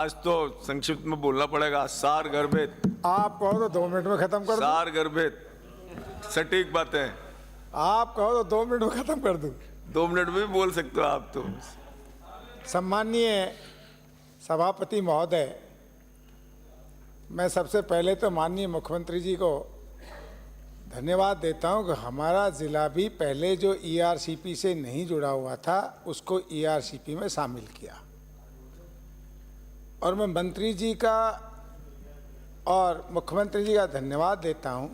आज तो संक्षिप्त में बोलना पड़ेगा। सार गर्भित, आप कहो तो 2 मिनट में खत्म कर दूं। सार गर्भित सटीक बातें। आप कहो तो 2 मिनट में खत्म कर दूं। 2 मिनट में भी बोल सकते हो आप तो। सम्माननीय सभापति महोदय, मैं सबसे पहले तो माननीय मुख्यमंत्री जी को धन्यवाद देता हूं कि हमारा ज़िला भी पहले जो ईआरसीपी से नहीं जुड़ा हुआ था उसको ईआरसीपी में शामिल किया। और मैं मंत्री जी का और मुख्यमंत्री जी का धन्यवाद देता हूं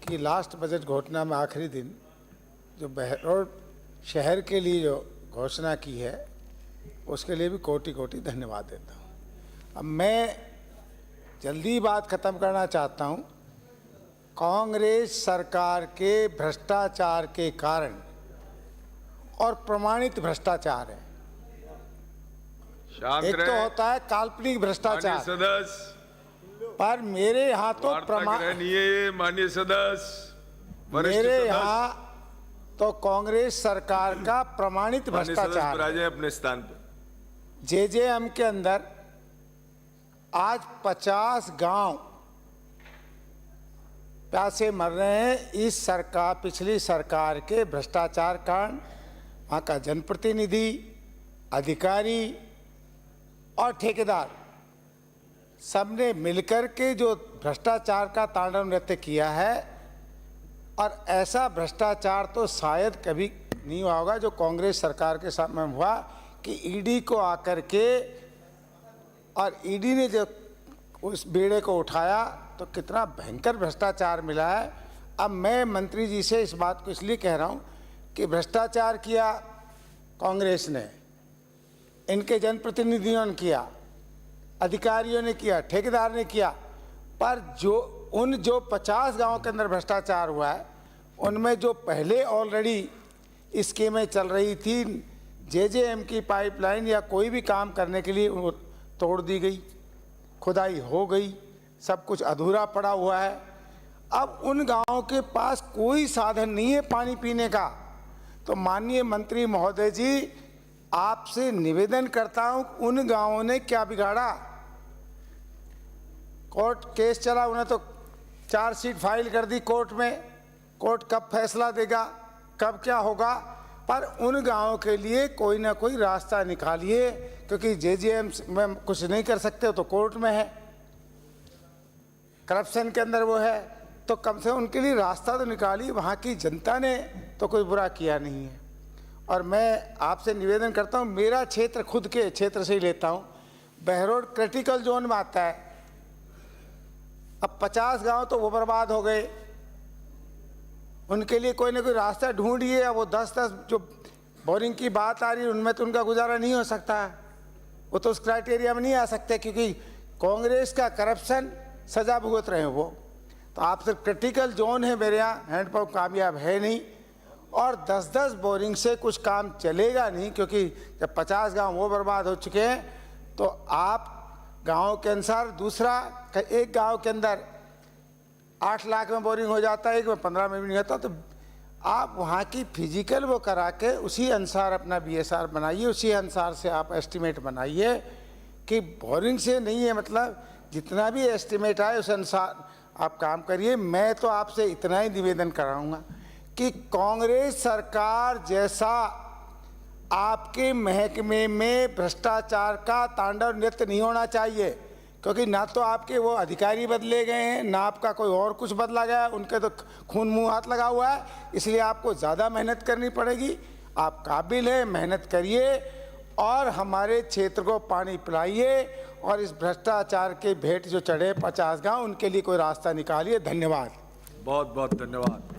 कि लास्ट बजट घोषणा में आखिरी दिन जो बहरौल शहर के लिए जो घोषणा की है उसके लिए भी कोटि कोटि धन्यवाद देता हूं। अब मैं जल्दी बात खत्म करना चाहता हूं। कांग्रेस सरकार के भ्रष्टाचार के कारण, और प्रमाणित भ्रष्टाचार है, एक तो होता है काल्पनिक भ्रष्टाचार, सदस्य पर मेरे यहाँ तो माननीय सदस्य मेरे यहाँ तो कांग्रेस सरकार का प्रमाणित भ्रष्टाचार है। अपने स्थान पर जेजेएम के अंदर आज 50 गांव प्यासे मर रहे हैं इस सरकार, पिछली सरकार के भ्रष्टाचार कारण। वहाँ का जनप्रतिनिधि, अधिकारी और ठेकेदार सबने मिलकर के जो भ्रष्टाचार का तांडव नृत्य किया है, और ऐसा भ्रष्टाचार तो शायद कभी नहीं हुआ होगा जो कांग्रेस सरकार के समय हुआ कि ईडी को आकर के, और ईडी ने जब उस बेड़े को उठाया तो कितना भयंकर भ्रष्टाचार मिला है। अब मैं मंत्री जी से इस बात को इसलिए कह रहा हूँ कि भ्रष्टाचार किया कांग्रेस ने, इनके जनप्रतिनिधियों ने किया, अधिकारियों ने किया, ठेकेदार ने किया, पर जो 50 गांव के अंदर भ्रष्टाचार हुआ है उनमें जो पहले ऑलरेडी स्कीमें चल रही थी, जेजेएम की पाइपलाइन या कोई भी काम करने के लिए वो तोड़ दी गई, खुदाई हो गई, सब कुछ अधूरा पड़ा हुआ है। अब उन गांवों के पास कोई साधन नहीं है पानी पीने का। तो माननीय मंत्री महोदय जी, आपसे निवेदन करता हूं, उन गांवों ने क्या बिगाड़ा? कोर्ट केस चला, उन्हें तो चार्जशीट फाइल कर दी कोर्ट में, कोर्ट कब फैसला देगा, कब क्या होगा, पर उन गांवों के लिए कोई ना कोई रास्ता निकालिए, क्योंकि जेजेएम में कुछ नहीं कर सकते तो कोर्ट में है, करप्शन के अंदर वो है, तो कम से कम उनके लिए रास्ता तो निकालिए। वहाँ की जनता ने तो कोई बुरा किया नहीं है। और मैं आपसे निवेदन करता हूँ, मेरा क्षेत्र खुद के क्षेत्र से ही लेता हूँ, बहरौल क्रिटिकल जोन में आता है। अब 50 गांव तो वो बर्बाद हो गए, उनके लिए कोई ना कोई रास्ता ढूंढिए। अब वो 10-10 जो बोरिंग की बात आ रही है उनमें तो उनका गुजारा नहीं हो सकता, वो तो उस क्राइटेरिया में नहीं आ सकते, क्योंकि कांग्रेस का करप्शन सजा भुगत रहे हैं वो। तो आप सिर्फ क्रिटिकल जोन है, मेरे यहाँ हैंडपंप कामयाब है नहीं, और 10-10 बोरिंग से कुछ काम चलेगा नहीं, क्योंकि जब 50 गांव वो बर्बाद हो चुके हैं तो आप गाँव के अनुसार, दूसरा एक गाँव के अंदर 8 लाख में बोरिंग हो जाता है, एक में 15 में भी नहीं होता। तो आप वहाँ की फिजिकल वो करा के उसी अनुसार अपना बीएसआर बनाइए, उसी अनुसार से आप एस्टिमेट बनाइए कि बोरिंग से नहीं है, मतलब जितना भी एस्टिमेट आए उस अनुसार आप काम करिए। मैं तो आपसे इतना ही निवेदन कराऊंगा कि कांग्रेस सरकार जैसा आपके महकमे में भ्रष्टाचार का तांडव नृत्य नहीं होना चाहिए, क्योंकि ना तो आपके वो अधिकारी बदले गए हैं, ना आपका कोई और कुछ बदला गया है, उनके तो खून मुंह हाथ लगा हुआ है। इसलिए आपको ज़्यादा मेहनत करनी पड़ेगी। आप काबिल हैं, मेहनत करिए और हमारे क्षेत्र को पानी पिलाइए, और इस भ्रष्टाचार के भेंट जो चढ़े 50 गांव, उनके लिए कोई रास्ता निकालिए। धन्यवाद। बहुत बहुत धन्यवाद।